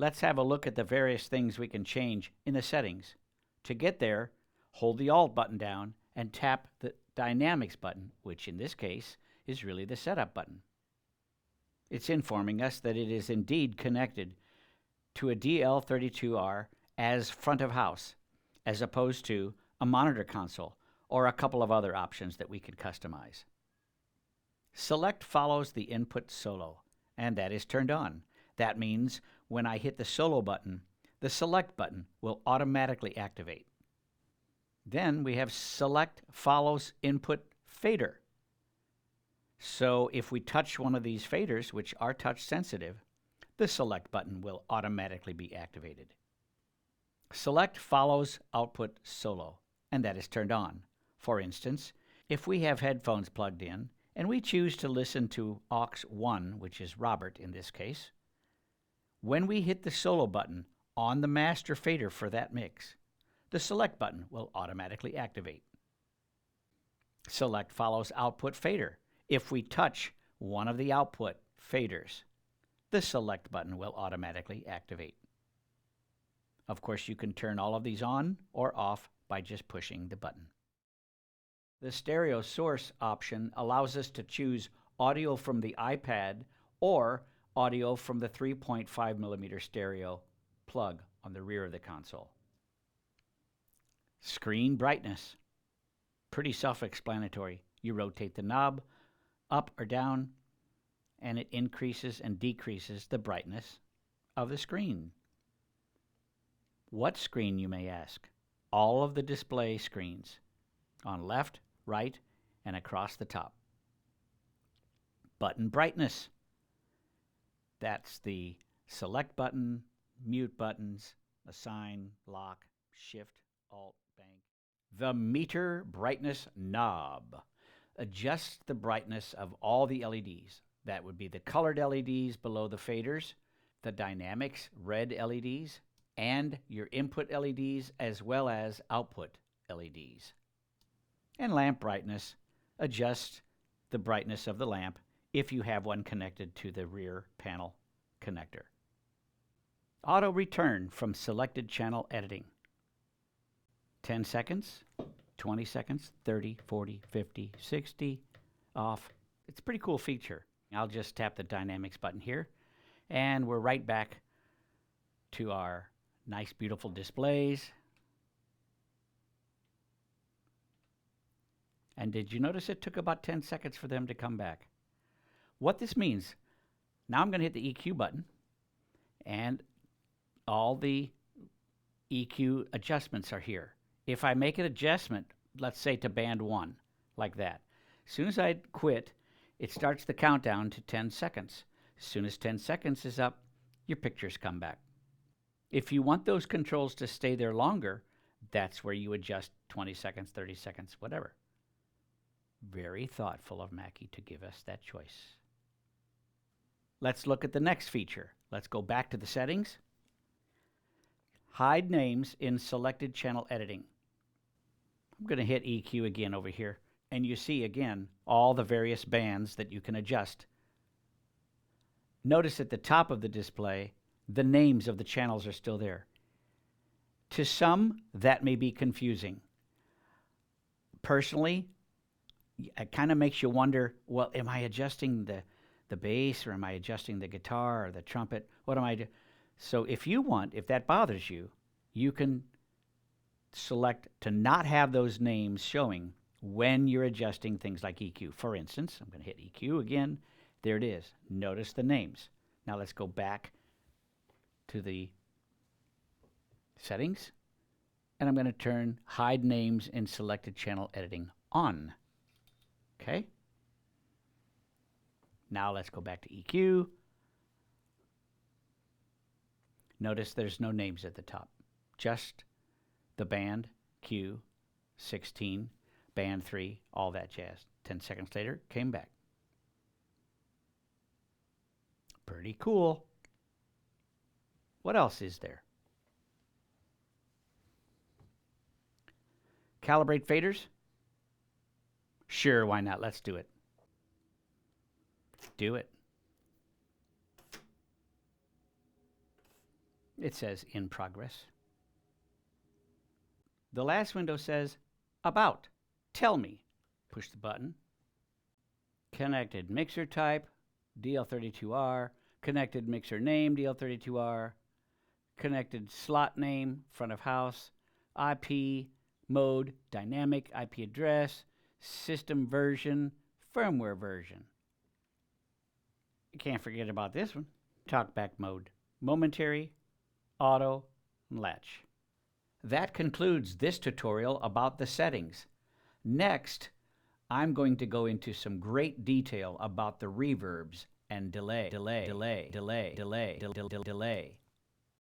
Let's have a look at the various things we can change in the settings. To get there, hold the Alt button down and tap the Dynamics button, which in this case is really the Setup button. It's informing us that it is indeed connected to a DL32R as front of house, as opposed to a monitor console or a couple of other options that we could customize. Select follows the input solo, and that is turned on. That means when I hit the solo button, the select button will automatically activate. Then we have select follows input fader. So if we touch one of these faders, which are touch sensitive, the select button will automatically be activated. Select follows output solo, and that is turned on. For instance, if we have headphones plugged in and we choose to listen to aux 1, which is Robert in this case, when we hit the solo button on the master fader for that mix, the select button will automatically activate. Select follows output fader. If we touch one of the output faders, the select button will automatically activate. Of course, you can turn all of these on or off by just pushing the button. The stereo source option allows us to choose audio from the iPad or audio from the 3.5mm stereo plug on the rear of the console. Screen brightness. Pretty self-explanatory. You rotate the knob up or down, and it increases and decreases the brightness of the screen. What screen, you may ask? All of the display screens on left, right, and across the top. Button brightness. That's the select button, mute buttons, assign, lock, shift, alt, bank. The meter brightness knob adjusts the brightness of all the LEDs. That would be the colored LEDs below the faders, the dynamics red LEDs, and your input LEDs as well as output LEDs. And lamp brightness adjusts the brightness of the lamp if you have one connected to the rear panel connector. Auto return from selected channel editing. 10 seconds, 20 seconds, 30, 40, 50, 60, off. It's a pretty cool feature. I'll just tap the Dynamics button here, and we're right back to our nice, beautiful displays. And did you notice it took about 10 seconds for them to come back? What this means, now I'm going to hit the EQ button, and all the EQ adjustments are here. If I make an adjustment, let's say to band 1, like that, as soon as I quit, it starts the countdown to 10 seconds. As soon as 10 seconds is up, your pictures come back. If you want those controls to stay there longer, that's where you adjust 20 seconds, 30 seconds, whatever. Very thoughtful of Mackie to give us that choice. Let's look at the next feature. Let's go back to the settings. Hide names in selected channel editing. I'm going to hit EQ again over here, and you see again all the various bands that you can adjust. Notice at the top of the display, the names of the channels are still there. To some, that may be confusing. Personally, it kind of makes you wonder, well, am I adjusting the bass, or am I adjusting the guitar or the trumpet? What am I doing? So if you want, if that bothers you, you can select to not have those names showing when you're adjusting things like EQ. For instance, I'm going to hit EQ again. There it is. Notice the names. Now let's go back to the settings, and I'm going to turn hide names in selected channel editing on. Okay? Now let's go back to EQ. Notice there's no names at the top, just the band, Q, 16, band 3, all that jazz. 10 seconds later, came back. Pretty cool. What else is there? Calibrate faders? Sure, why not? Let's do it. Do it. It says in progress. The last window says about. Tell me. Push the button. Connected mixer type, DL32R. Connected mixer name, DL32R. Connected slot name, front of house. IP, mode, dynamic, IP address, system version, firmware version. You can't forget about this one. Talkback mode, momentary, auto, and latch. That concludes this tutorial about the settings. Next, I'm going to go into some great detail about the reverbs and delay.